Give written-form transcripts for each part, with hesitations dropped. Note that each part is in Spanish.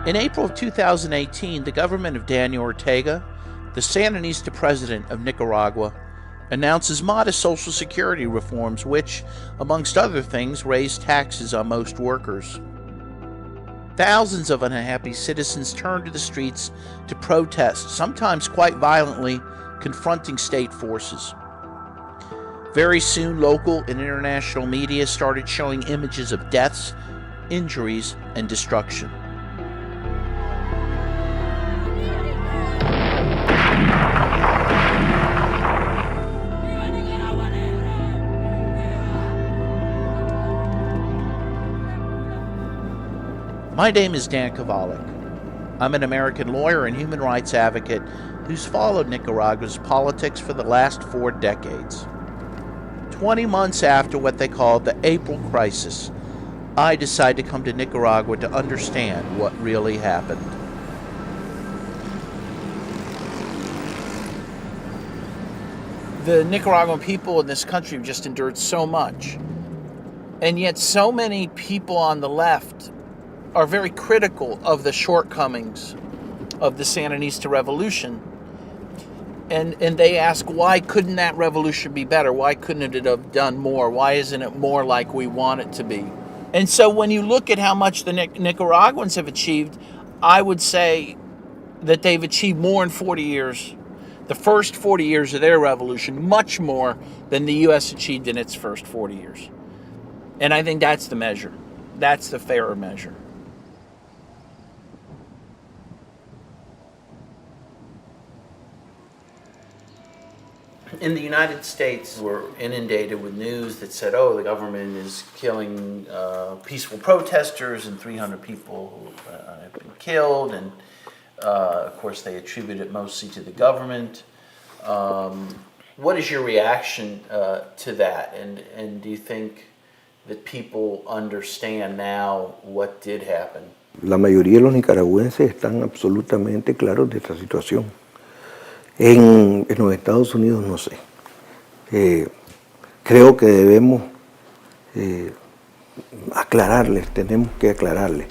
In April of 2018, the government of Daniel Ortega, the Sandinista president of Nicaragua, announces modest Social Security reforms which, amongst other things, raise taxes on most workers. Thousands of unhappy citizens turn to the streets to protest, sometimes quite violently, confronting state forces. Very soon, local and international media started showing images of deaths, injuries, and destruction. My name is Dan Kovalik. I'm an American lawyer and human rights advocate who's followed Nicaragua's politics for the last 4 decades. 20 months after what they called the April crisis, I decided to come to Nicaragua to understand what really happened. The Nicaraguan people in this country have just endured so much, and yet so many people on the left are very critical of the shortcomings of the Sandinista revolution. And they ask, why couldn't that revolution be better? Why couldn't it have done more? Why isn't it more like we want it to be? And so when you look at how much the Nicaraguans have achieved, I would say that they've achieved more in 40 years, the first 40 years of their revolution, much more than the U.S. achieved in its first 40 years. And I think that's the measure. That's the fairer measure. In the United States, we're inundated with news that said, oh, the government is killing peaceful protesters and 300 people have been killed. And, of course, they attribute it mostly to the government. What is your reaction to that? And do you think that people understand now what did happen? La mayoría de los nicaragüenses están absolutamente claros de esta situación. En los Estados Unidos no sé. Creo que debemos aclararles, tenemos que aclararles.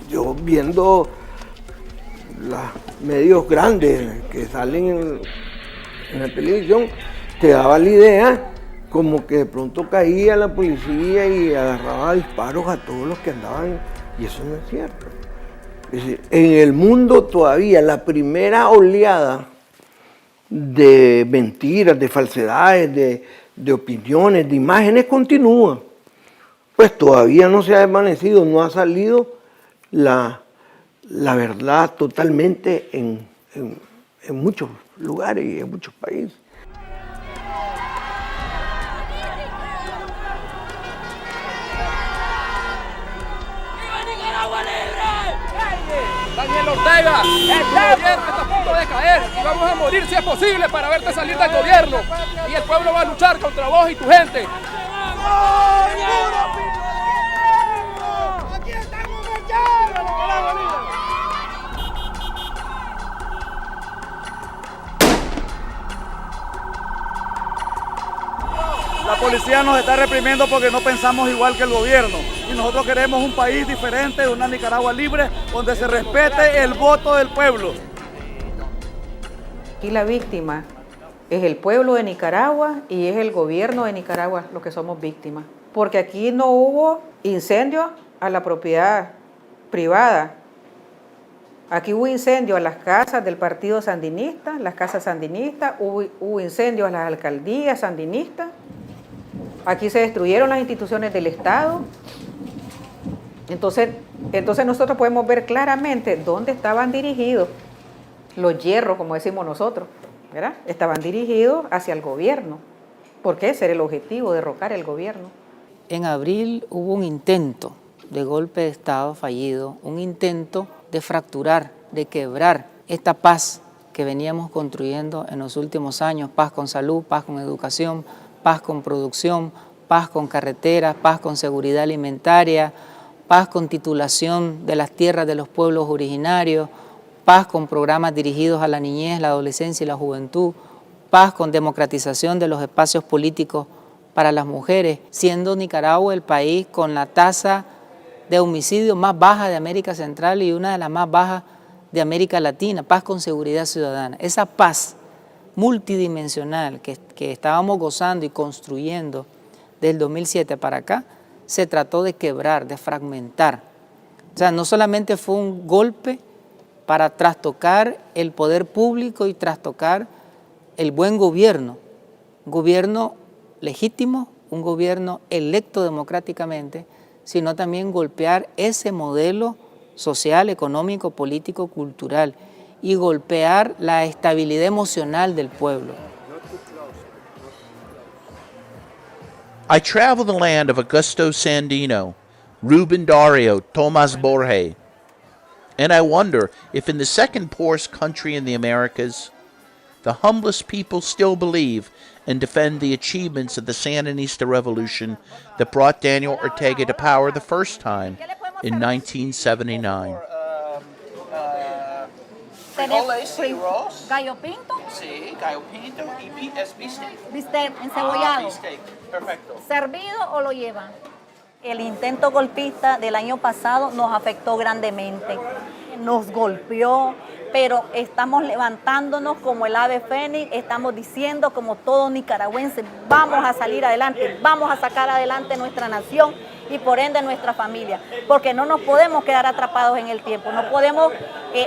Yo viendo los medios grandes que salen en la televisión, te daba la idea como que de pronto caía la policía y agarraba disparos a todos los que andaban, y eso no es cierto. Es decir, en el mundo todavía la primera oleada de mentiras, de falsedades, de opiniones, de imágenes continúa. Pues todavía no se ha desvanecido, no ha salido la verdad totalmente en muchos lugares y en muchos países. Daniel Ortega, el gobierno está a punto de caer y vamos a morir si es posible para verte salir del gobierno. Y el pueblo va a luchar contra vos y tu gente. ¡Aquí estamos La policía nos está reprimiendo porque no pensamos igual que el gobierno. Y nosotros queremos un país diferente, una Nicaragua libre, donde se respete el voto del pueblo. Aquí la víctima es el pueblo de Nicaragua y es el gobierno de Nicaragua los que somos víctimas. Porque aquí no hubo incendios a la propiedad privada. Aquí hubo incendios a las casas del partido sandinista, las casas sandinistas, hubo incendios a las alcaldías sandinistas. Aquí se destruyeron las instituciones del Estado. Entonces nosotros podemos ver claramente dónde estaban dirigidos los hierros, como decimos nosotros, ¿verdad? Estaban dirigidos hacia el gobierno, porque ese era el objetivo, derrocar el gobierno. En abril hubo un intento de golpe de Estado fallido, un intento de fracturar, de quebrar esta paz que veníamos construyendo en los últimos años, paz con salud, paz con educación, paz con producción, paz con carreteras, paz con seguridad alimentaria, paz con titulación de las tierras de los pueblos originarios, paz con programas dirigidos a la niñez, la adolescencia y la juventud, paz con democratización de los espacios políticos para las mujeres, siendo Nicaragua el país con la tasa de homicidio más baja de América Central y una de las más bajas de América Latina, paz con seguridad ciudadana. Esa paz multidimensional que estábamos gozando y construyendo del 2007 para acá, se trató de quebrar, de fragmentar. O sea, no solamente fue un golpe para trastocar el poder público y trastocar el buen gobierno, un gobierno legítimo, un gobierno electo democráticamente, sino también golpear ese modelo social, económico, político, cultural y golpear la estabilidad emocional del pueblo. I travel the land of Augusto Sandino, Ruben Dario, Tomas Borges, and I wonder if in the second poorest country in the Americas, the humblest people still believe and defend the achievements of the Sandinista revolution that brought Daniel Ortega to power the first time in 1979. Gallo pinto, Sí, gallo pinto y es bistec. bistec encebollado, Bistec, perfecto. servido o lo llevan. El intento golpista del año pasado nos afectó grandemente, nos golpeó, pero estamos levantándonos como el ave fénix, estamos diciendo como todos nicaragüenses, vamos a salir adelante, vamos a sacar adelante nuestra nación y por ende nuestra familia, porque no nos podemos quedar atrapados en el tiempo, no podemos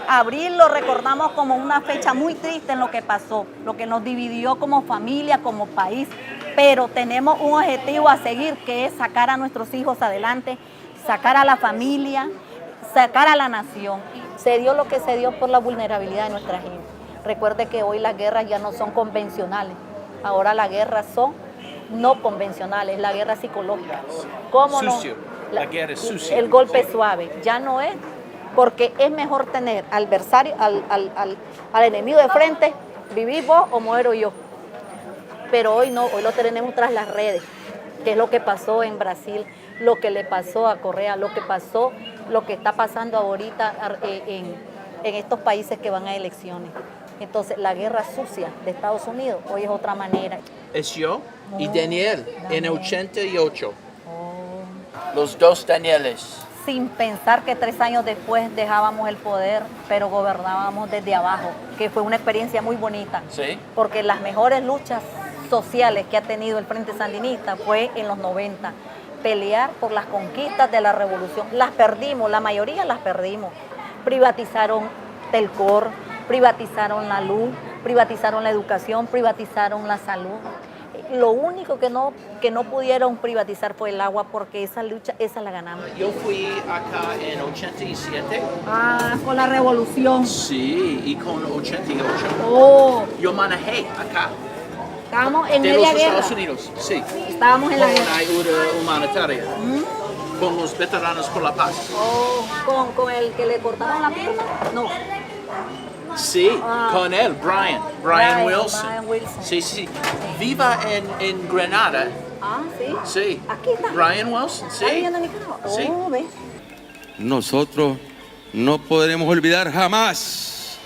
abril lo recordamos como una fecha muy triste en lo que pasó, lo que nos dividió como familia, como país, pero tenemos un objetivo a seguir que es sacar a nuestros hijos adelante, sacar a la familia, sacar a la nación. Se dio lo que se dio por la vulnerabilidad de nuestra gente. Recuerde que hoy las guerras ya no son convencionales, ahora las guerras son no convencionales, la guerra psicológica. ¿Cómo Sucio. no? La guerra es sucia. El golpe suave, ya no es, porque es mejor tener al adversario, al enemigo de frente, vivir vos o muero yo. Pero hoy no, hoy lo tenemos tras las redes, que es lo que pasó en Brasil, lo que le pasó a Correa, lo que está pasando ahorita en estos países que van a elecciones. Entonces, la guerra sucia de Estados Unidos hoy es otra manera. Es yo y Daniel en 88. Los dos Danieles. Sin pensar que 3 años después dejábamos el poder, pero gobernábamos desde abajo, que fue una experiencia muy bonita. Sí. Porque las mejores luchas sociales que ha tenido el Frente Sandinista fue en los 90. Pelear por las conquistas de la revolución. Las perdimos, la mayoría las perdimos. Privatizaron Telcor, privatizaron la luz, privatizaron la educación, privatizaron la salud. Lo único que no pudieron privatizar fue el agua, porque esa lucha, esa la ganamos. Yo fui acá en 87. Con la revolución. Sí, y con 88. Oh, Yo manejé acá. estábamos en De media los guerra. Estados Unidos, sí. Estábamos en la Con guerra. ayuda humanitaria. Con los veteranos por la paz. Oh, con el que le cortaron la pierna. No. Sí, con él, Brian Wilson. Brian Wilson. Sí, sí. Viva en Grenada. Sí. Sí. Aquí está. Brian Wilson, sí. ¿Está viviendo en Nicaragua? Sí. Oh, ve. Nosotros no podremos olvidar jamás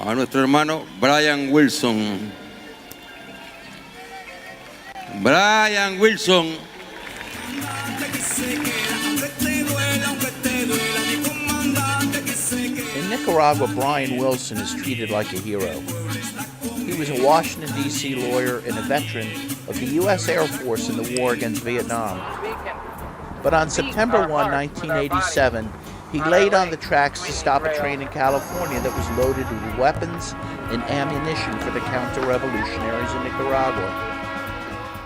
a nuestro hermano Brian Wilson. Brian Wilson. In Nicaragua, Brian Wilson is treated like a hero. He was a Washington, D.C. lawyer and a veteran of the U.S. Air Force in the war against Vietnam. But on September 1, 1987, he laid on the tracks to stop a train in California that was loaded with weapons and ammunition for the counter-revolutionaries in Nicaragua.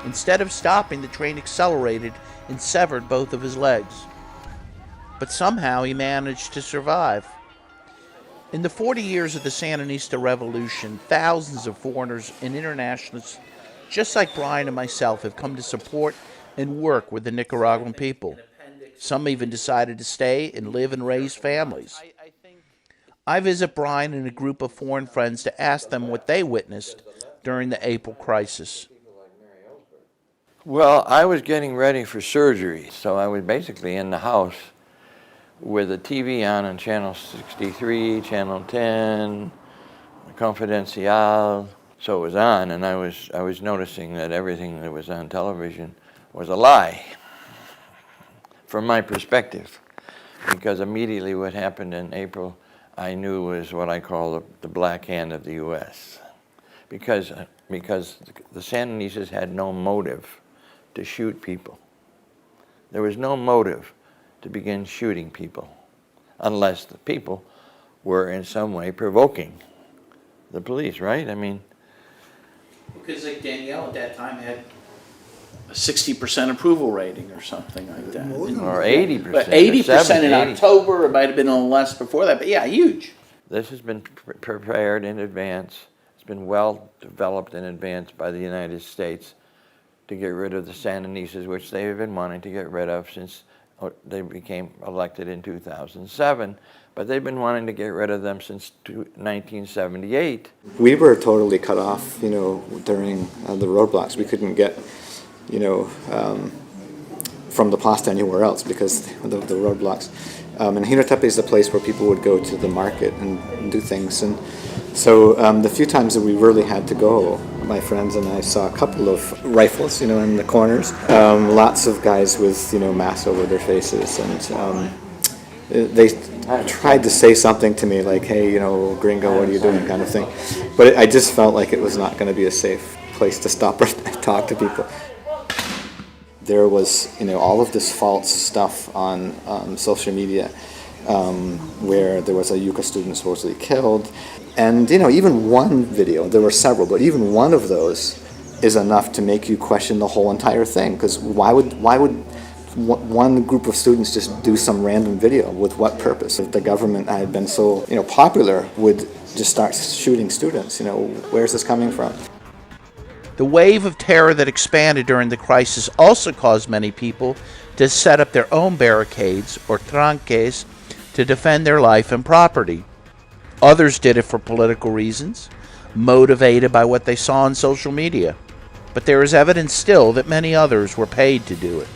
Instead of stopping, the train accelerated and severed both of his legs. But somehow he managed to survive. In the 40 years of the Sandinista Revolution, thousands of foreigners and internationalists, just like Brian and myself, have come to support and work with the Nicaraguan people. Some even decided to stay and live and raise families. I visit Brian and a group of foreign friends to ask them what they witnessed during the April crisis. Well, I was getting ready for surgery, so I was basically in the house with the TV on Channel 63, Channel 10, Confidencial. So it was on, and I was noticing that everything that was on television was a lie. from my perspective, because immediately what happened in April, I knew was what I call the black hand of the U.S. Because the Sandinistas had no motive to shoot people. There was no motive to begin shooting people unless the people were in some way provoking the police, right? I mean, Because like Danielle at that time had a 60% approval rating or something like that. or 80%. But 80% in 80. October, it might have been a little less before that, but yeah, huge. This has been prepared in advance. It's been well developed in advance by the United States to get rid of the Sandinistas, which they've been wanting to get rid of since they became elected in 2007. But they've been wanting to get rid of them since 1978. We were totally cut off, during the roadblocks. We couldn't get, from the Plasta anywhere else because of the roadblocks. And Jinotepec is the place where people would go to the market and do things. And so the few times that we really had to go, my friends and I saw a couple of rifles, in the corners. Lots of guys with, masks over their faces. And they tried to say something to me like, hey, gringo, what are you doing, kind of thing. But I just felt like it was not going to be a safe place to stop or talk to people. There was, all of this false stuff on social media where there was a UCA student supposedly killed. And, even one video, there were several, but even one of those is enough to make you question the whole entire thing. Because why would one group of students just do some random video? With what purpose? If the government had been so, popular, would just start shooting students, where's this coming from? The wave of terror that expanded during the crisis also caused many people to set up their own barricades or tranques to defend their life and property. Others did it for political reasons, motivated by what they saw on social media. But there is evidence still that many others were paid to do it.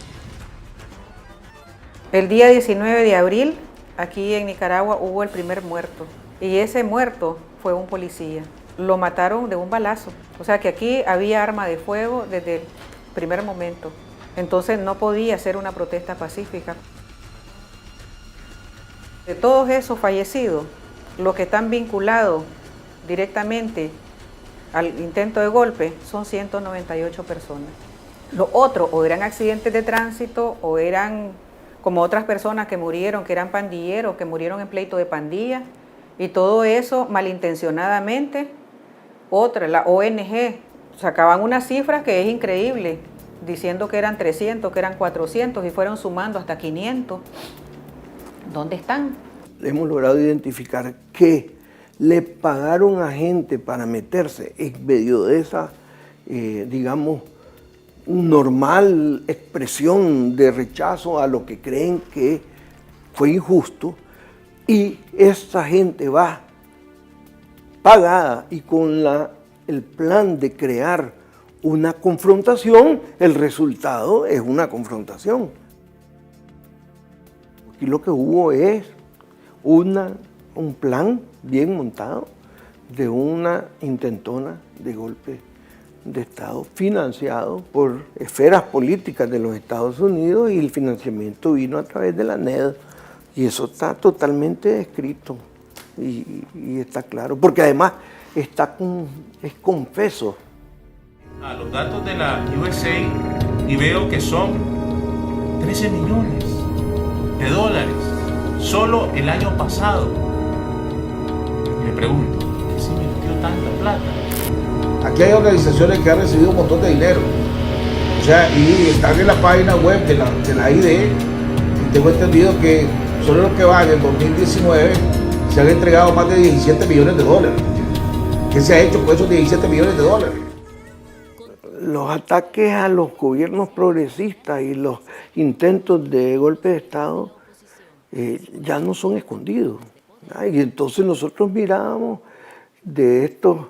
El día 19 de abril, aquí en Nicaragua, hubo el primer muerto. Y ese muerto fue un policía. Lo mataron de un balazo. O sea que aquí había arma de fuego desde el primer momento. Entonces no podía ser una protesta pacífica. De todos esos fallecidos, los que están vinculados directamente al intento de golpe son 198 personas. Los otros o eran accidentes de tránsito o eran como otras personas que murieron, que eran pandilleros, que murieron en pleito de pandilla. Y todo eso malintencionadamente. Otra, la ONG, sacaban unas cifras que es increíble, diciendo que eran 300, que eran 400 y fueron sumando hasta 500. ¿Dónde están? Hemos logrado identificar que le pagaron a gente para meterse en medio de esa, digamos, normal expresión de rechazo a lo que creen que fue injusto, y esa gente va pagada y con el plan de crear una confrontación, el resultado es una confrontación. Aquí lo que hubo es un plan bien montado de una intentona de golpe de Estado financiado por esferas políticas de los Estados Unidos, y el financiamiento vino a través de la NED. Y eso está totalmente descrito y está claro, porque además es confeso. A los datos de la USA y veo que son 13 millones de dólares solo el año pasado. Y me pregunto, ¿qué se invirtió tanta plata? Aquí hay organizaciones que han recibido un montón de dinero. O sea, y están en la página web de la ID, y tengo entendido que solo los que van en 2019 se han entregado más de 17 millones de dólares. ¿Qué se ha hecho con esos 17 millones de dólares? Los ataques a los gobiernos progresistas y los intentos de golpe de Estado ya no son escondidos. Y entonces nosotros mirábamos de estos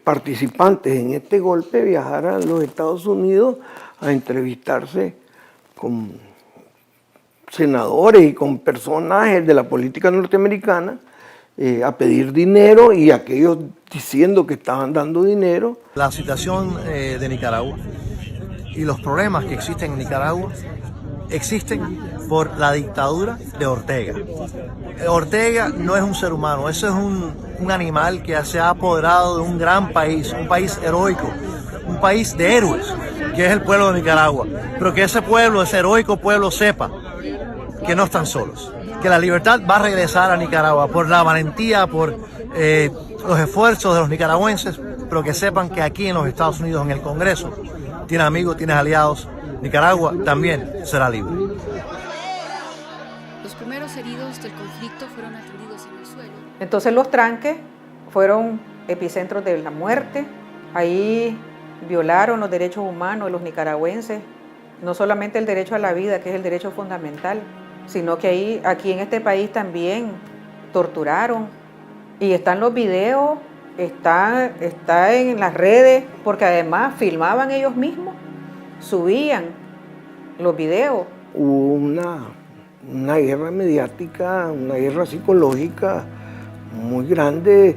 participantes en este golpe viajar a los Estados Unidos a entrevistarse con senadores y con personajes de la política norteamericana, a pedir dinero, y aquellos diciendo que estaban dando dinero. La situación de Nicaragua y los problemas que existen en Nicaragua existen por la dictadura de Ortega. Ortega no es un ser humano, eso es un animal que se ha apoderado de un gran país, un país heroico, un país de héroes, que es el pueblo de Nicaragua. Pero que ese pueblo, ese heroico pueblo, sepa que no están solos, que la libertad va a regresar a Nicaragua por la valentía, por los esfuerzos de los nicaragüenses, pero que sepan que aquí en los Estados Unidos, en el Congreso, tienes amigos, tienes aliados. Nicaragua también será libre. Los primeros heridos del conflicto fueron atendidos en el suelo. Entonces los tranques fueron epicentros de la muerte. Ahí violaron los derechos humanos de los nicaragüenses, no solamente el derecho a la vida, que es el derecho fundamental, sino que aquí en este país también torturaron. Y están los videos, está en las redes, porque además filmaban ellos mismos, subían los videos. Hubo una guerra mediática, una guerra psicológica muy grande,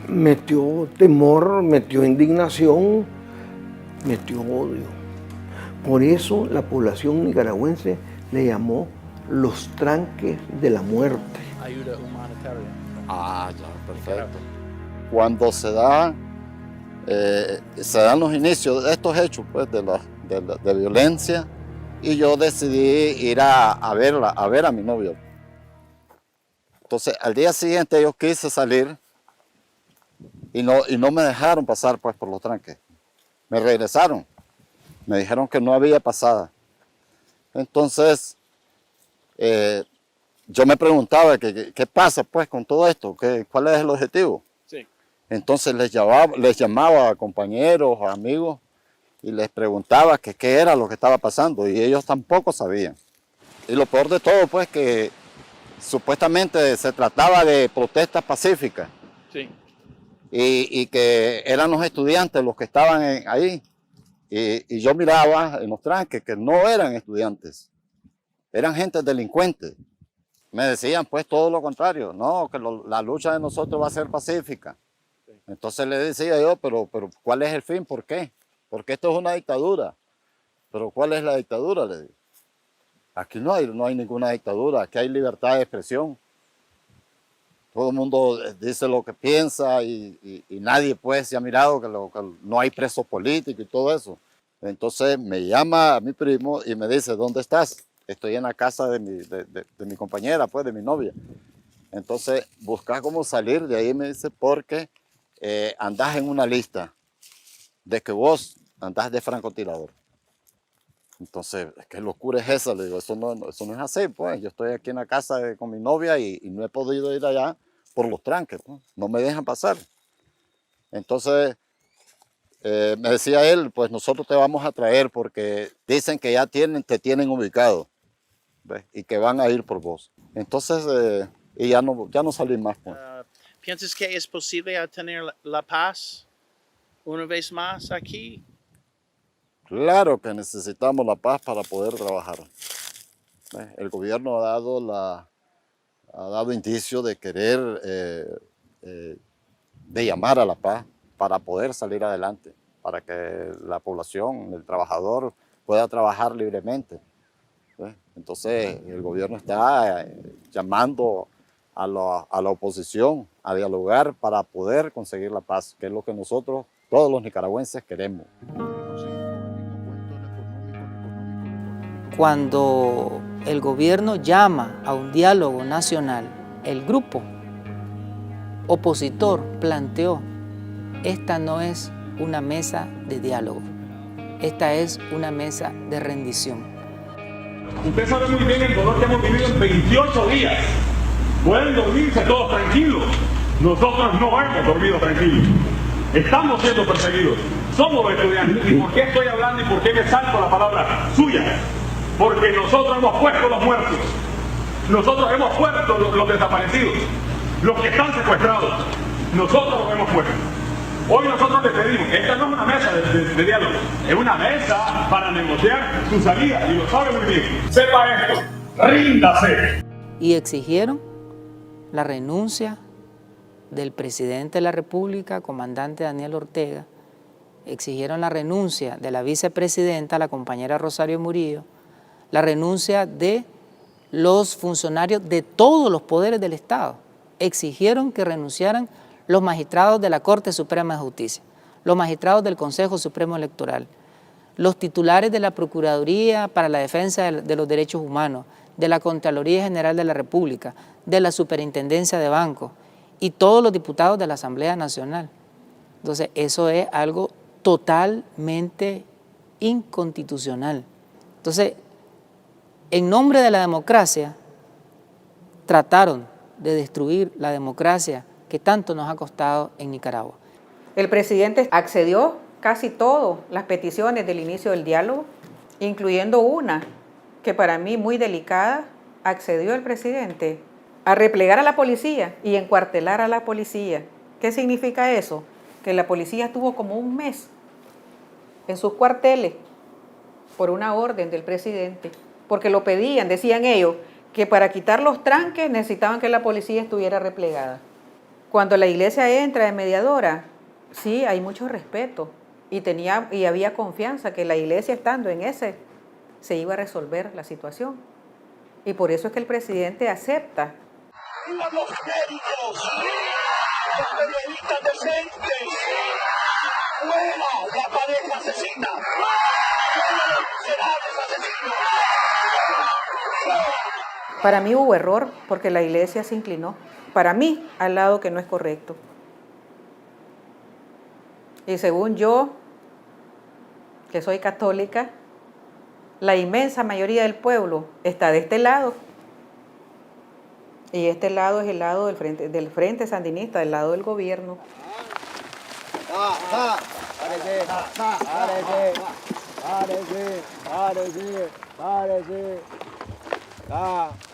metió temor, metió indignación, metió odio. Por eso la población nicaragüense le llamó los tranques de la muerte. Ayuda humanitaria. Ah, ya, perfecto. Cuando se dan los inicios de estos hechos pues, de violencia, y yo decidí ir a ver a mi novio. Entonces, al día siguiente yo quise salir y no me dejaron pasar pues, por los tranques. Me regresaron. Me dijeron que no había pasada. Entonces, yo me preguntaba qué pasa pues con todo esto, cuál es el objetivo. Sí. Entonces les llamaba a compañeros, a amigos, y les preguntaba qué era lo que estaba pasando, y ellos tampoco sabían. Y lo peor de todo, pues, que supuestamente se trataba de protestas pacíficas. Sí. Y que eran los estudiantes los que estaban ahí. Y yo miraba en los tranques que no eran estudiantes, eran gente delincuente. Me decían pues todo lo contrario, no, que la lucha de nosotros va a ser pacífica. Entonces le decía yo, pero ¿cuál es el fin? ¿Por qué? Porque esto es una dictadura. ¿Pero cuál es la dictadura? Le digo. Aquí no hay ninguna dictadura, aquí hay libertad de expresión. Todo el mundo dice lo que piensa y nadie pues se ha mirado que no hay presos políticos y todo eso. Entonces me llama a mi primo y me dice, ¿dónde estás? Estoy en la casa de mi compañera, pues, de mi novia. Entonces, buscas cómo salir de ahí, me dice, porque andás en una lista de que vos andás de francotirador. Entonces, ¿qué locura es esa? Le digo, eso no es así, pues. Yo estoy aquí en la casa con mi novia y no he podido ir allá por los tranques, pues. No me dejan pasar. Entonces, me decía él, pues nosotros te vamos a traer porque dicen que ya te tienen ubicado. ¿Ves? Y que van a ir por vos. Entonces, y ya no salí más. Pues. ¿Piensas que es posible tener la paz una vez más aquí? Claro que necesitamos la paz para poder trabajar. ¿Ves? El gobierno ha dado indicio de querer, de llamar a la paz para poder salir adelante, para que la población, el trabajador, pueda trabajar libremente. Entonces el gobierno está llamando a la oposición a dialogar para poder conseguir la paz, que es lo que nosotros, todos los nicaragüenses, queremos. Cuando el gobierno llama a un diálogo nacional, el grupo opositor planteó, esta no es una mesa de diálogo, esta es una mesa de rendición. Usted sabe muy bien el dolor que hemos vivido en 28 días. Pueden dormirse todos tranquilos. Nosotros no hemos dormido tranquilos. Estamos siendo perseguidos. Somos estudiantes. ¿Y por qué estoy hablando y por qué me salto la palabra suya? Porque nosotros hemos puesto los muertos. Nosotros hemos puesto los desaparecidos. Los que están secuestrados. Nosotros los hemos puesto. Hoy nosotros les pedimos, esta no es una mesa de diálogo, es una mesa para negociar su salida, y lo sabe muy bien. Sepa esto, ríndase. Y exigieron la renuncia del presidente de la República, comandante Daniel Ortega, exigieron la renuncia de la vicepresidenta, la compañera Rosario Murillo, la renuncia de los funcionarios de todos los poderes del Estado. Exigieron que renunciaran los magistrados de la Corte Suprema de Justicia, los magistrados del Consejo Supremo Electoral, los titulares de la Procuraduría para la Defensa de los Derechos Humanos, de la Contraloría General de la República, de la Superintendencia de Bancos y todos los diputados de la Asamblea Nacional. Entonces, eso es algo totalmente inconstitucional. Entonces, en nombre de la democracia, trataron de destruir la democracia que tanto nos ha costado en Nicaragua. El presidente accedió casi todas las peticiones del inicio del diálogo, incluyendo una que para mí muy delicada. Accedió el presidente a replegar a la policía y encuartelar a la policía. ¿Qué significa eso? Que la policía estuvo como un mes en sus cuarteles por una orden del presidente, porque lo pedían, decían ellos, que para quitar los tranques necesitaban que la policía estuviera replegada. Cuando la iglesia entra de mediadora, sí, hay mucho respeto y había confianza que la iglesia estando en ese se iba a resolver la situación. Y por eso es que el presidente acepta. ¡Viva los médicos! ¡Los periodistas decentes! ¡Fuera la pareja asesina! ¡Será asesino! Para mí hubo error porque la iglesia se inclinó, para mí, al lado que no es correcto. Y según yo, que soy católica, la inmensa mayoría del pueblo está de este lado. Y este lado es el lado del frente sandinista, del lado del gobierno.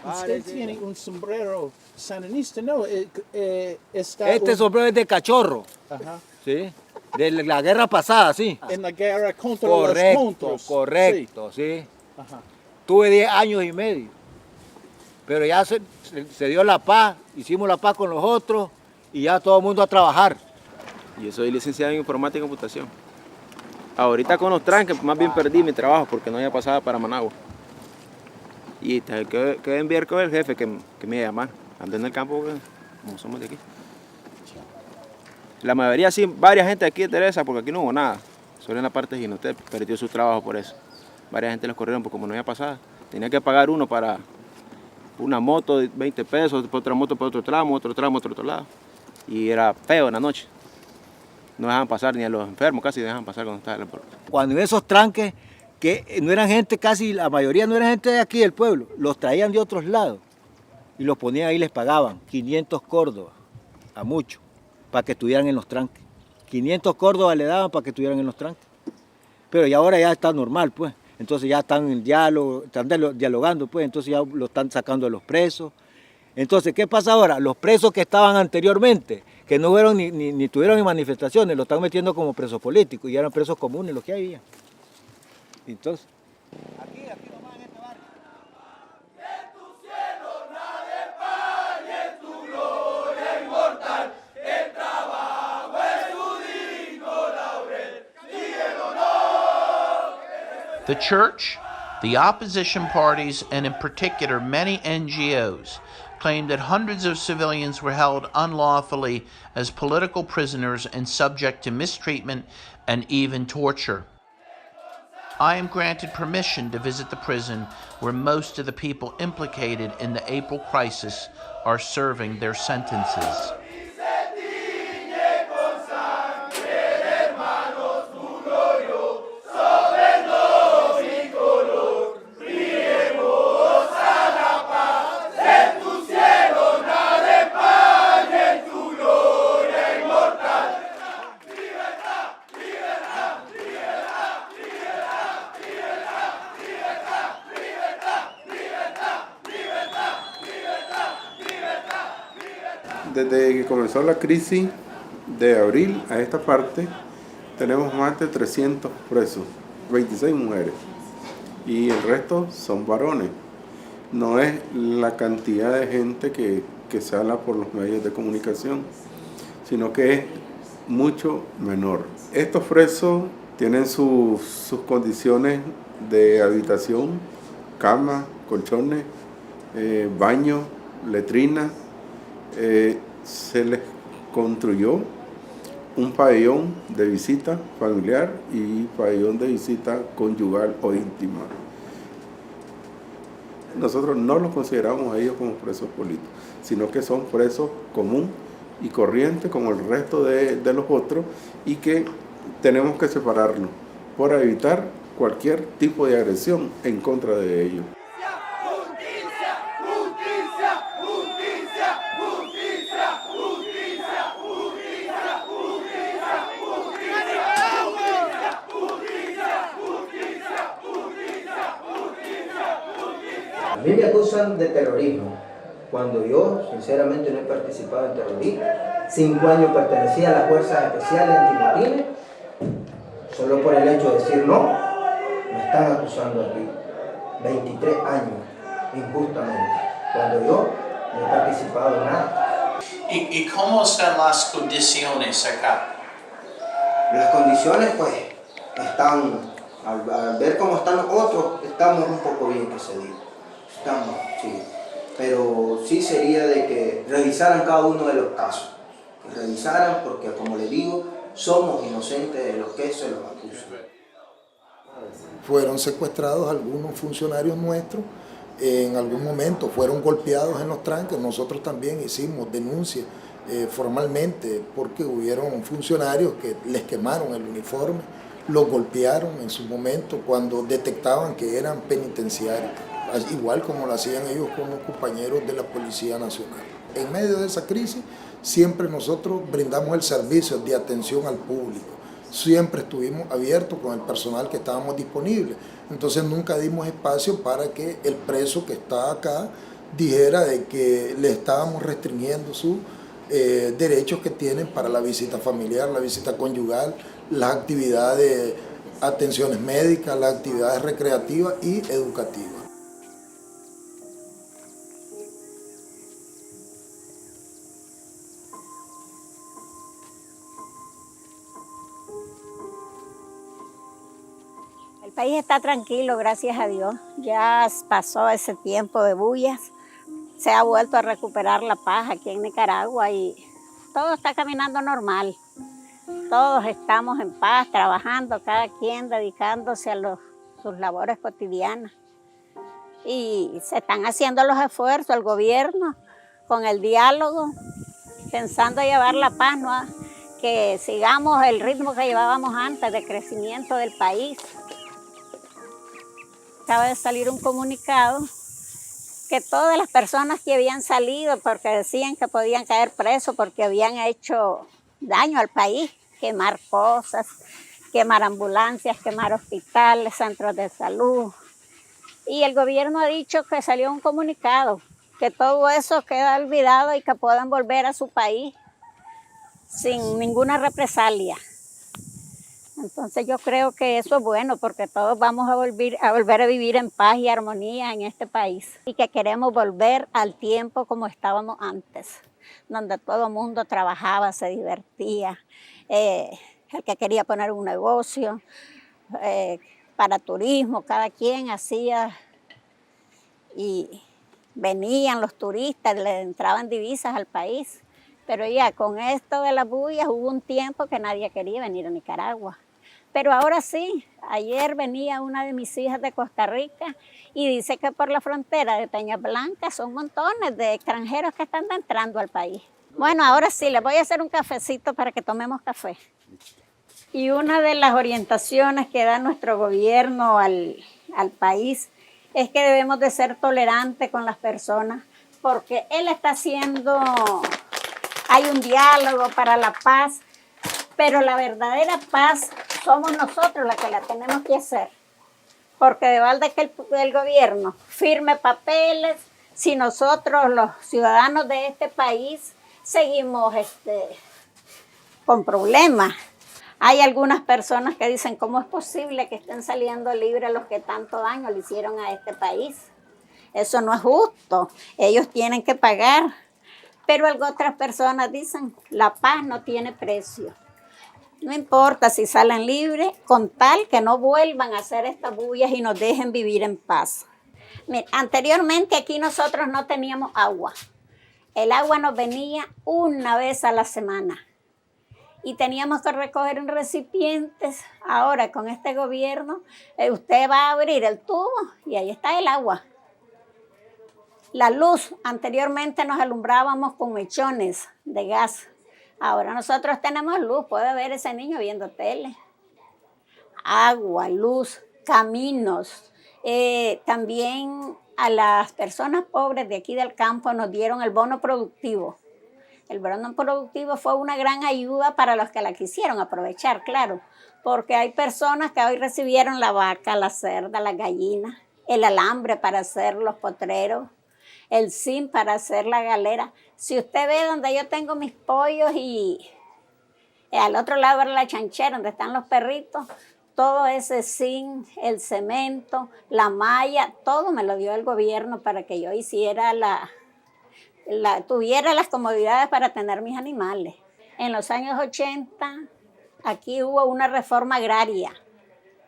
Usted tiene un sombrero sandinista, ¿no? Este sombrero es de cachorro. Ajá. ¿Sí? De la guerra pasada, sí. En la guerra contra los contras. Correcto, sí. Ajá. Tuve 10 años y medio. Pero ya se dio la paz, hicimos la paz con los otros y ya todo el mundo a trabajar. Yo soy licenciado en informática y computación. Ahorita con los tranques más bien perdí mi trabajo porque no había pasado para Managua. Y quedé enviar con el jefe que me iba a llamar. Ando en el campo, como somos de aquí. La mayoría sí, varias gente aquí de Teresa, porque aquí no hubo nada. Solo en la parte de Jinotep, perdió su trabajo por eso. Varias gente los corrieron porque como no había pasado. Tenía que pagar uno para una moto de 20 pesos, otra moto para otro tramo, otro otro lado. Y era feo en la noche. No dejaban pasar ni a los enfermos, casi dejaban pasar cuando estaba el aeropuerto. Cuando esos tranques, que no eran gente, casi la mayoría no eran gente de aquí del pueblo, los traían de otros lados y los ponían ahí y les pagaban 500 córdobas, a muchos, para que estuvieran en los tranques. 500 córdobas le daban para que estuvieran en los tranques. Pero ya ahora ya está normal, pues. Entonces ya están en diálogo, están dialogando, pues, entonces ya lo están sacando de los presos. Entonces, ¿qué pasa ahora? Los presos que estaban anteriormente, que no fueron ni tuvieron ni manifestaciones, los están metiendo como presos políticos y eran presos comunes los que había. Entonces, aquí nomás en este barrio. En tu cielo nada es paz y en tu gloria inmortal. El trabajo es tu digno laurel y el honor. The church, the opposition parties, and in particular many NGOs claimed that hundreds of civilians were held unlawfully as political prisoners and subject to mistreatment and even torture. I am granted permission to visit the prison where most of the people implicated in the April crisis are serving their sentences. Desde que comenzó la crisis de abril a esta parte, tenemos más de 300 presos, 26 mujeres, y el resto son varones. No es la cantidad de gente que se habla por los medios de comunicación, sino que es mucho menor. Estos presos tienen sus condiciones de habitación camas, colchones, baños, letrinas. Se les construyó un pabellón de visita familiar y pabellón de visita conyugal o íntima. Nosotros no los consideramos a ellos como presos políticos, sino que son presos común y corriente como el resto de los otros, y que tenemos que separarlos para evitar cualquier tipo de agresión en contra de ellos. A mí me acusan de terrorismo, cuando yo sinceramente no he participado en terrorismo. 5 años pertenecía a las Fuerzas Especiales Antimotines. Solo por el hecho de decir no, me están acusando aquí. 23 años, injustamente, cuando yo no he participado en nada. ¿Y cómo están las condiciones acá? Las condiciones, pues, están, al ver cómo están los otros, estamos un poco bien, que se diga. Estamos, sí. Pero sí sería de que revisaran cada uno de los casos. Que revisaran, porque como les digo, somos inocentes de lo que se los acusa. Fueron secuestrados algunos funcionarios nuestros, en algún momento fueron golpeados en los tranques. Nosotros también hicimos denuncias formalmente, porque hubieron funcionarios que les quemaron el uniforme, los golpearon en su momento cuando detectaban que eran penitenciarios, igual como lo hacían ellos con los compañeros de la Policía Nacional. En medio de esa crisis siempre nosotros brindamos el servicio de atención al público. Siempre estuvimos abiertos con el personal que estábamos disponibles. Entonces nunca dimos espacio para que el preso que está acá dijera de que le estábamos restringiendo sus derechos que tienen para la visita familiar, la visita conyugal, las actividades, atenciones médicas, las actividades recreativas y educativas. El país está tranquilo, gracias a Dios. Ya pasó ese tiempo de bullas. Se ha vuelto a recuperar la paz aquí en Nicaragua y todo está caminando normal. Todos estamos en paz, trabajando, cada quien dedicándose a sus labores cotidianas. Y se están haciendo los esfuerzos, el gobierno, con el diálogo, pensando llevar la paz, ¿no? Que sigamos el ritmo que llevábamos antes de crecimiento del país. Acaba de salir un comunicado que todas las personas que habían salido porque decían que podían caer presos porque habían hecho daño al país, quemar cosas, quemar ambulancias, quemar hospitales, centros de salud. Y el gobierno ha dicho que salió un comunicado, que todo eso queda olvidado y que puedan volver a su país sin ninguna represalia. Entonces yo creo que eso es bueno porque todos vamos a volver a vivir en paz y armonía en este país y que queremos volver al tiempo como estábamos antes, donde todo el mundo trabajaba, se divertía, el que quería poner un negocio, para turismo, cada quien hacía y venían los turistas, le entraban divisas al país. Pero ya con esto de las bullas hubo un tiempo que nadie quería venir a Nicaragua. Pero ahora sí, ayer venía una de mis hijas de Costa Rica y dice que por la frontera de Peña Blanca son montones de extranjeros que están entrando al país. Bueno, ahora sí, les voy a hacer un cafecito para que tomemos café. Y una de las orientaciones que da nuestro gobierno al país es que debemos de ser tolerantes con las personas porque él está haciendo, hay un diálogo para la paz, pero la verdadera paz somos nosotros las que la tenemos que hacer. Porque de balde que el gobierno firme papeles, si nosotros los ciudadanos de este país seguimos con problemas. Hay algunas personas que dicen, ¿cómo es posible que estén saliendo libres los que tanto daño le hicieron a este país? Eso no es justo, ellos tienen que pagar. Pero otras personas dicen, la paz no tiene precio. No importa si salen libres, con tal que no vuelvan a hacer estas bullas y nos dejen vivir en paz. Mira, anteriormente aquí nosotros no teníamos agua. El agua nos venía una vez a la semana y teníamos que recoger en recipientes. Ahora con este gobierno, usted va a abrir el tubo y ahí está el agua. La luz, anteriormente nos alumbrábamos con mechones de gas. Ahora nosotros tenemos luz, puede ver ese niño viendo tele. Agua, luz, caminos. También a las personas pobres de aquí del campo nos dieron el bono productivo. El bono productivo fue una gran ayuda para los que la quisieron aprovechar, claro, porque hay personas que hoy recibieron la vaca, la cerda, la gallina, el alambre para hacer los potreros, el zinc para hacer la galera. Si usted ve donde yo tengo mis pollos y al otro lado era la chanchera donde están los perritos, todo ese zinc, el cemento, la malla, todo me lo dio el gobierno para que yo hiciera tuviera las comodidades para tener mis animales. En los años 80 aquí hubo una reforma agraria,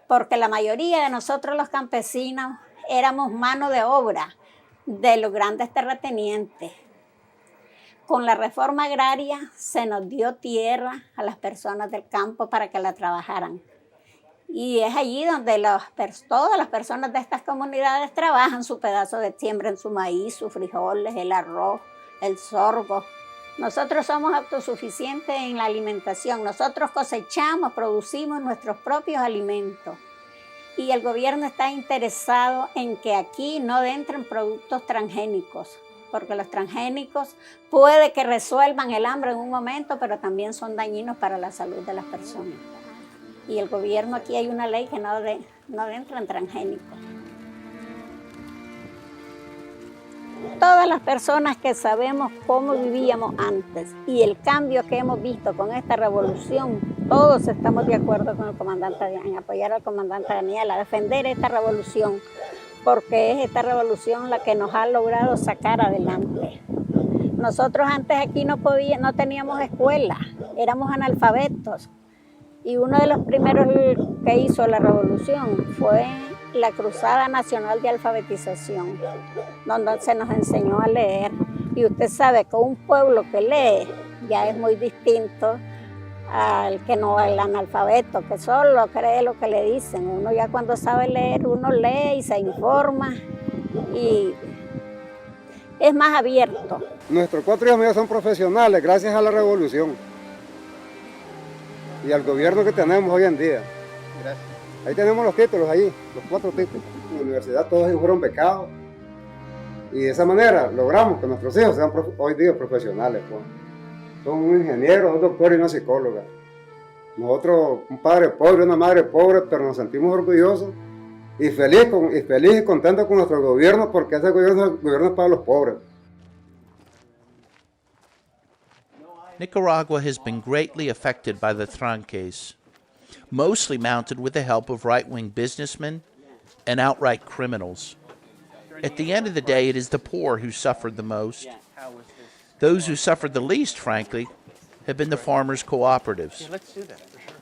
porque la mayoría de nosotros los campesinos éramos mano de obra de los grandes terratenientes. Con la reforma agraria se nos dio tierra a las personas del campo para que la trabajaran. Y es allí donde todas las personas de estas comunidades trabajan su pedazo de siembra en su maíz, sus frijoles, el arroz, el sorgo. Nosotros somos autosuficientes en la alimentación. Nosotros cosechamos, producimos nuestros propios alimentos. Y el gobierno está interesado en que aquí no entren productos transgénicos, porque los transgénicos puede que resuelvan el hambre en un momento, pero también son dañinos para la salud de las personas. Y el gobierno aquí hay una ley que no entran transgénicos. Todas las personas que sabemos cómo vivíamos antes y el cambio que hemos visto con esta revolución, todos estamos de acuerdo con el comandante en apoyar al comandante Daniel a defender esta revolución, porque es esta revolución la que nos ha logrado sacar adelante. Nosotros antes aquí no teníamos escuela, éramos analfabetos. Y uno de los primeros que hizo la revolución fue la Cruzada Nacional de Alfabetización, donde se nos enseñó a leer. Y usted sabe que un pueblo que lee ya es muy distinto al analfabeto, que solo cree lo que le dicen. Uno ya cuando sabe leer, uno lee y se informa y es más abierto. Nuestros 4 hijos míos son profesionales gracias a la revolución y al gobierno que tenemos hoy en día. Gracias. Ahí tenemos los títulos, ahí, los 4 títulos. En la universidad todos ellos fueron becados y de esa manera logramos que nuestros hijos sean hoy día profesionales. Pues. Son un ingeniero, un doctor y una psicóloga. Nosotros, un padre pobre, una madre pobre, pero nos sentimos orgullosos y feliz y contentos con nuestro gobierno, porque ese gobierno es para los pobres. Nicaragua has been greatly affected by the tranques, mostly mounted with the help of right-wing businessmen and outright criminals. At the end of the day, it is the poor who suffered the most. Those who suffered the least, frankly, have been the farmers' cooperatives. Yeah, let's do that for sure.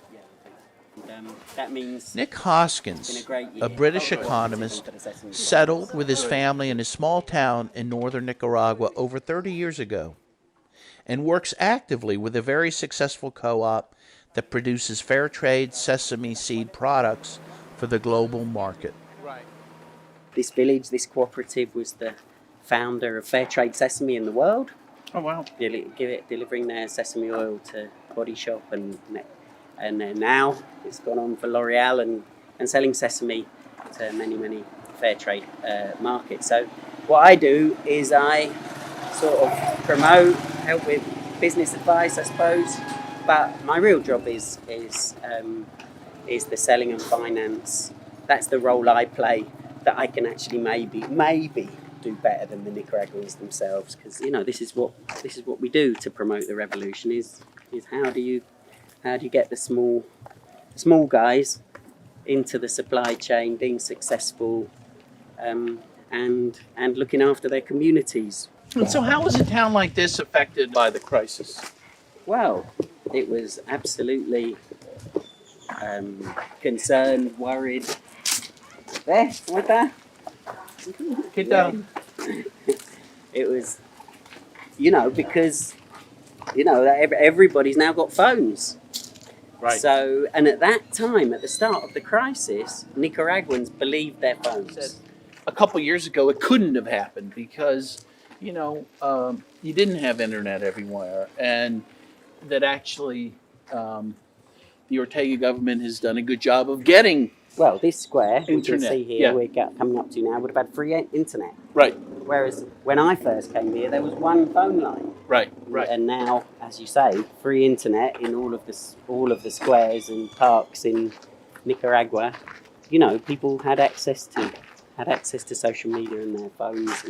That means Nick Hoskins, a British economist, settled with his family in a small town in northern Nicaragua over 30 years ago and works actively with a very successful co-op that produces fair trade sesame seed products for the global market. This village, this cooperative, was the founder of Fair Trade Sesame in the world. Oh, wow. Delivering their sesame oil to Body Shop, and now it's gone on for L'Oreal and selling sesame to many, many fair trade markets. So what I do is I sort of promote, help with business advice, I suppose, but my real job is the selling and finance. That's the role I play, that I can actually maybe do better than the Nicaraguans themselves, because this is what we do to promote the revolution. Is how do you get the small guys into the supply chain, being successful, and looking after their communities. And so how was a town like this affected by the crisis? Well, it was absolutely concerned, worried. There, right there. ¿Qué tal? It was, you know, because, you know, everybody's now got phones. Right. So, and at that time, at the start of the crisis, Nicaraguans believed their phones. A couple years ago, it couldn't have happened because, you know, you didn't have internet everywhere, and that actually the Ortega government has done a good job of getting. Well, this square, we can Internet, see here, yeah. we're coming up to now, would have had free internet. Right. Whereas when I first came here, there was one phone line. Right. And now, as you say, free internet in all of the squares and parks in Nicaragua. You know, people had access to social media and their phones,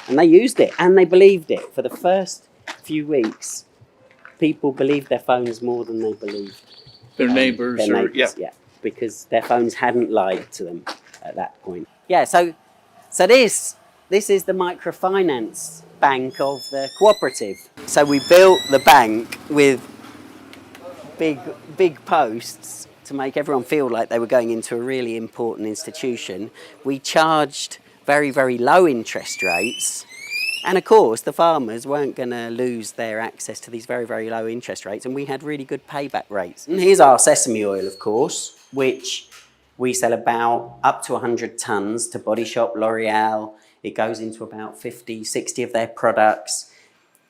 and they used it and they believed it. For the first few weeks, people believed their phones more than they believed Their neighbors, yeah, because their phones hadn't lied to them at that point. Yeah, so this is the microfinance bank of the cooperative. So we built the bank with big posts to make everyone feel like they were going into a really important institution. We charged very, very low interest rates. And of course, the farmers weren't going to lose their access to these very, very low interest rates. And we had really good payback rates. And here's our sesame oil, of course, which we sell about up to 100 tons to Body Shop, L'Oreal. It goes into about 50, 60 of their products.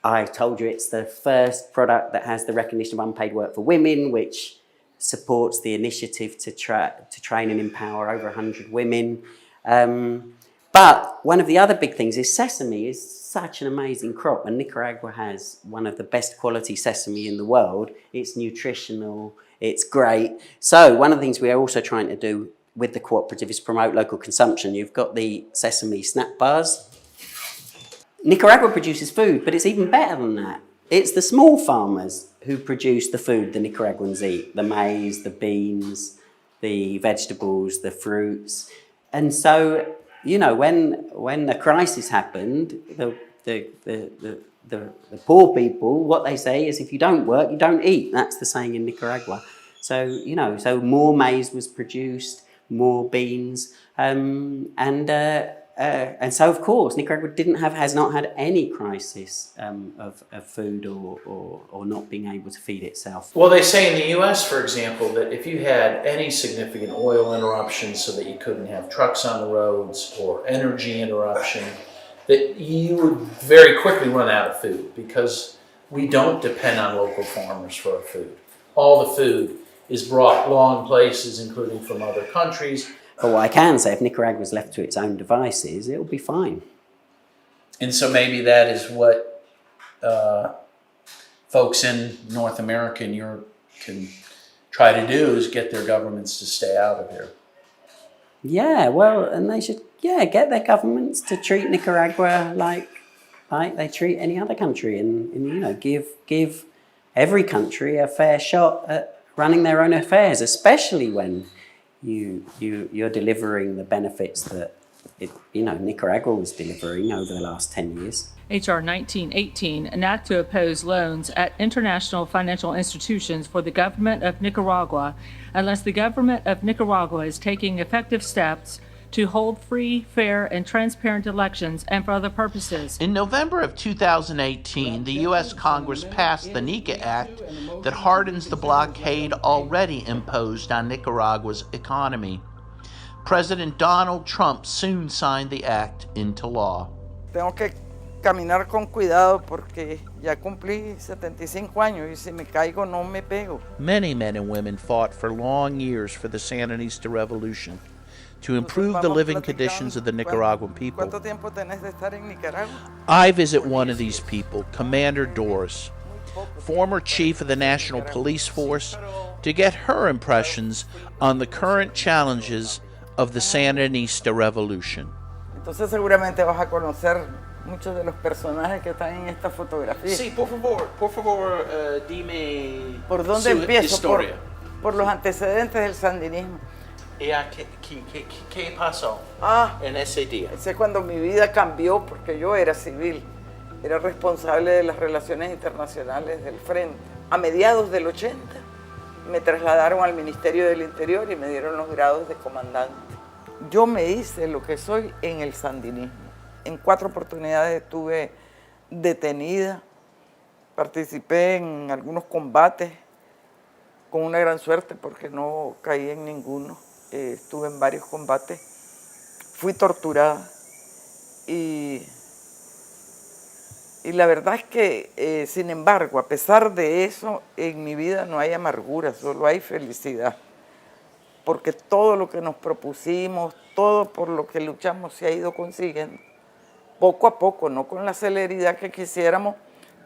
I told you it's the first product that has the recognition of unpaid work for women, which supports the initiative to train and empower over 100 women. But one of the other big things is sesame is such an amazing crop, and Nicaragua has one of the best quality sesame in the world. It's nutritional, it's great. So one of the things we are also trying to do with the cooperative is promote local consumption. You've got the sesame snack bars. Nicaragua produces food, but it's even better than that. It's the small farmers who produce the food the Nicaraguans eat, the maize, the beans, the vegetables, the fruits. And so, you know, when the crisis happened, the poor people, what they say is if you don't work, you don't eat. That's the saying in Nicaragua. So, you know, so more maize was produced, more beans, and so, of course, Nicaragua has not had any crisis of food or not being able to feed itself. Well, they say in the U.S., for example, that if you had any significant oil interruptions so that you couldn't have trucks on the roads or energy interruption, that you would very quickly run out of food because we don't depend on local farmers for our food. All the food is brought long places, including from other countries. But what I can say, if Nicaragua is left to its own devices, it'll be fine. And so maybe that is what folks in North America and Europe can try to do, is get their governments to stay out of here. Yeah, well, and they should, get their governments to treat Nicaragua like they treat any other country, and you know, give every country a fair shot at running their own affairs, especially when you're delivering the benefits that Nicaragua was delivering over the last 10 years. H.R. 1918, an act to oppose loans at international financial institutions for the government of Nicaragua unless the government of Nicaragua is taking effective steps to hold free, fair, and transparent elections and for other purposes. In November of 2018, the U.S. Congress passed the NICA Act that hardens the blockade already imposed on Nicaragua's economy. President Donald Trump soon signed the act into law. Tengo que caminar con cuidado porque ya cumplí 75 años y si me caigo no me pego. Many men and women fought for long years for the Sandinista revolution to improve the living conditions of the Nicaraguan people. ¿Cuánto tiempo tenés de estar en Nicaragua? I visit one of these people, Commander Doris, former chief of the National Police Force, to get her impressions on the current challenges of the Sandinista revolution. Entonces seguramente vas a conocer muchos de los personajes que están en esta fotografía. Sí, por favor, dime ¿Por dónde su empiezo? historia. Por los antecedentes del sandinismo. ¿Qué pasó en ese día? Ese cuando mi vida cambió porque yo era civil. Era responsable de las relaciones internacionales del Frente. A mediados del 80 me trasladaron al Ministerio del Interior y me dieron los grados de comandante. Yo me hice lo que soy en el sandinismo. En 4 oportunidades estuve detenida, participé en algunos combates con una gran suerte porque no caí en ninguno. Estuve en varios combates, fui torturada y la verdad es que, sin embargo, a pesar de eso, en mi vida no hay amargura, solo hay felicidad. Porque todo lo que nos propusimos, todo por lo que luchamos se ha ido consiguiendo. Poco a poco, no con la celeridad que quisiéramos,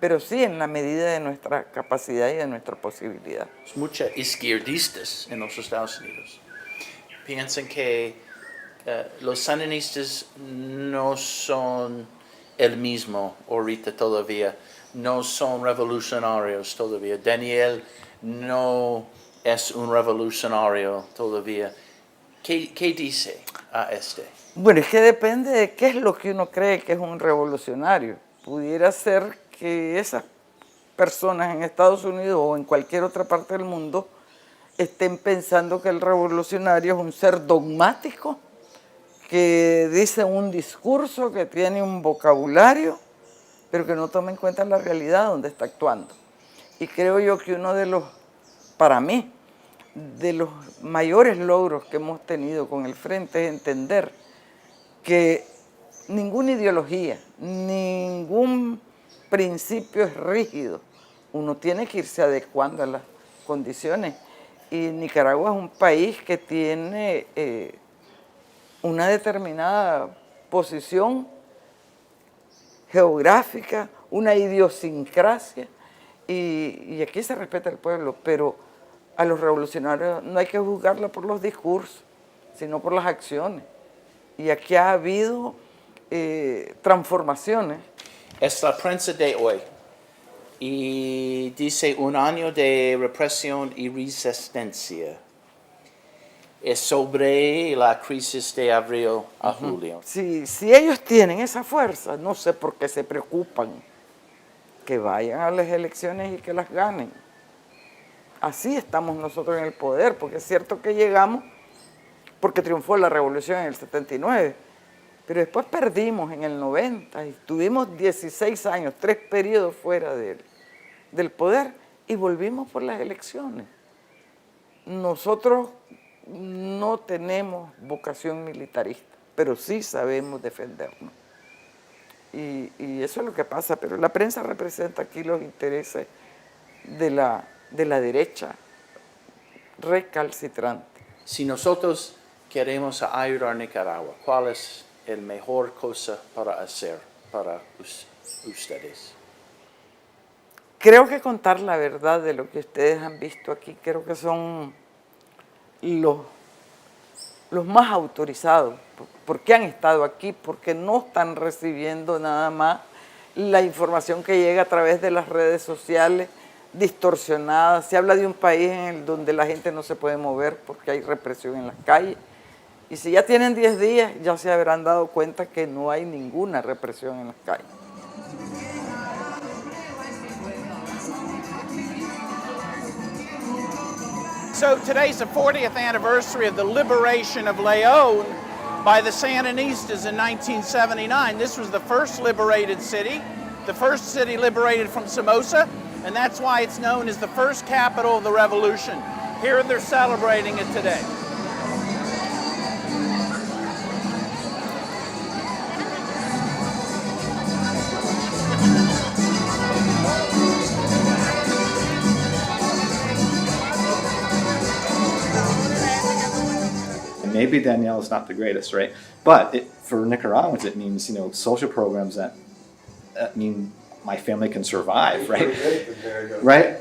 pero sí en la medida de nuestra capacidad y de nuestra posibilidad. Muchos izquierdistas en los Estados Unidos piensan que los sandinistas no son el mismo ahorita todavía, no son revolucionarios todavía. Daniel no es un revolucionario todavía. ¿Qué dice a este? Bueno, es que depende de qué es lo que uno cree que es un revolucionario. Pudiera ser que esas personas en Estados Unidos o en cualquier otra parte del mundo estén pensando que el revolucionario es un ser dogmático, que dice un discurso, que tiene un vocabulario, pero que no toma en cuenta la realidad donde está actuando. Y creo yo que uno de los, para mí, de los mayores logros que hemos tenido con el Frente es entender que ninguna ideología, ningún principio es rígido. Uno tiene que irse adecuando a las condiciones. Y Nicaragua es un país que tiene una determinada posición geográfica, una idiosincrasia, y aquí se respeta el pueblo, pero a los revolucionarios no hay que juzgarla por los discursos, sino por las acciones. Y aquí ha habido transformaciones. Es la prensa de hoy y dice 1 año de represión y resistencia. Es sobre la crisis de abril a julio. Si ellos tienen esa fuerza, no sé por qué se preocupan. Que vayan a las elecciones y que las ganen. Así estamos nosotros en el poder, porque es cierto que llegamos porque triunfó la revolución en el 79, pero después perdimos en el 90 y tuvimos 16 años, 3 periodos fuera del poder y volvimos por las elecciones. Nosotros no tenemos vocación militarista, pero sí sabemos defendernos. Y eso es lo que pasa, pero la prensa representa aquí los intereses de la derecha recalcitrante. Si nosotros queremos ayudar a Nicaragua, ¿cuál es la mejor cosa para hacer para ustedes? Creo que contar la verdad de lo que ustedes han visto aquí, creo que son los más autorizados, porque han estado aquí, porque no están recibiendo nada más la información que llega a través de las redes sociales distorsionadas. Se habla de un país donde la gente no se puede mover porque hay represión en las calles. Y si ya tienen 10 días, ya se habrán dado cuenta que no hay ninguna represión en las calles. So today's the 40th anniversary of the liberation of León by the Sandinistas in 1979. This was the first liberated city, the first city liberated from Somoza, and that's why it's known as the first capital of the revolution. Here they're celebrating it today. Maybe Danielle is not the greatest, right? But for Nicaraguans, it means, social programs that mean my family can survive, right? Right?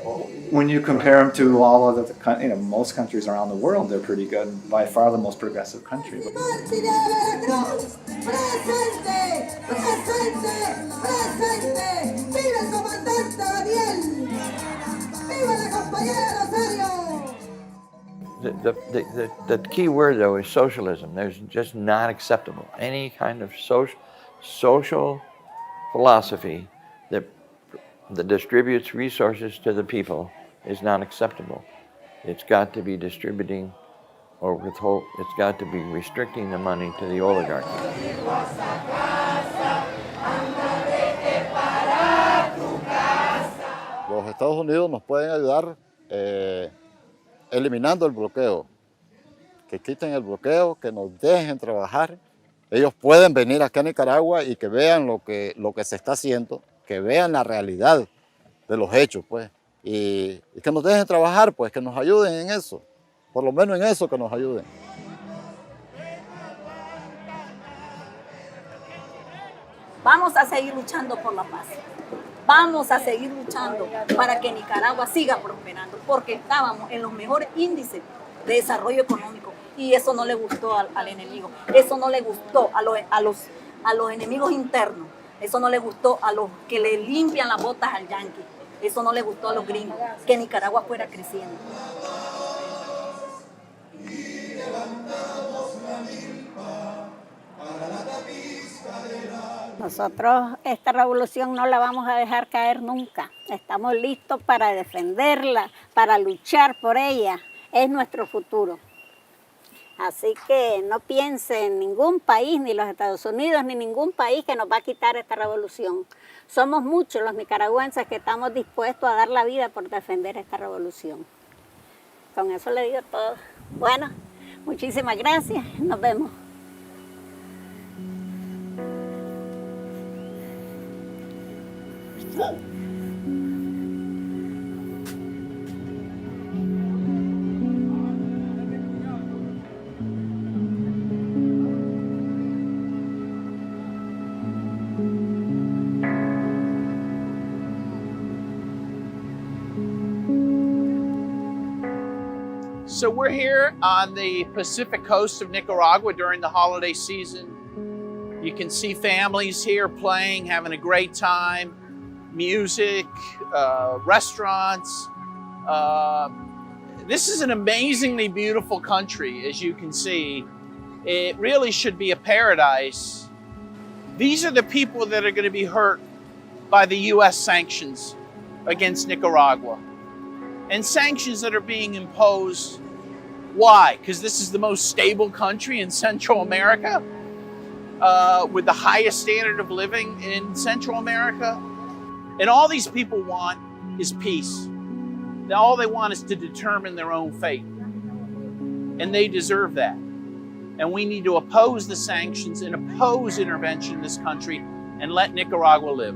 When you compare them to all of the, most countries around the world, they're pretty good. By far the most progressive country. The key word, though, is socialism. There's just not acceptable. Any kind of social philosophy that distributes resources to the people is not acceptable. It's got to be distributing or withhold. It's got to be restricting the money to the oligarchy. Los Estados Unidos nos pueden ayudar eliminando el bloqueo. Que quiten el bloqueo, que nos dejen trabajar. Ellos pueden venir acá a Nicaragua y que vean lo que se está haciendo, que vean la realidad de los hechos, pues. Y que nos dejen trabajar, pues, que nos ayuden en eso. Por lo menos en eso que nos ayuden. Vamos a seguir luchando por la paz. Vamos a seguir luchando para que Nicaragua siga prosperando, porque estábamos en los mejores índices de desarrollo económico y eso no le gustó al enemigo, eso no le gustó a los enemigos internos, eso no le gustó a los que le limpian las botas al yanqui, eso no le gustó a los gringos, que Nicaragua fuera creciendo. Nosotros esta revolución no la vamos a dejar caer nunca. Estamos listos para defenderla, para luchar por ella. Es nuestro futuro. Así que no piense en ningún país, ni los Estados Unidos, ni ningún país que nos va a quitar esta revolución. Somos muchos los nicaragüenses que estamos dispuestos a dar la vida por defender esta revolución. Con eso le digo todo. Bueno, muchísimas gracias. Nos vemos. So we're here on the Pacific coast of Nicaragua during the holiday season. You can see families here playing, having a great time, music, restaurants. This is an amazingly beautiful country, as you can see. It really should be a paradise. These are the people that are going to be hurt by the U.S. sanctions against Nicaragua. And sanctions that are being imposed. Why? Because this is the most stable country in Central America, with the highest standard of living in Central America. And all these people want is peace. All they want is to determine their own fate. And they deserve that. And we need to oppose the sanctions and oppose intervention in this country and let Nicaragua live.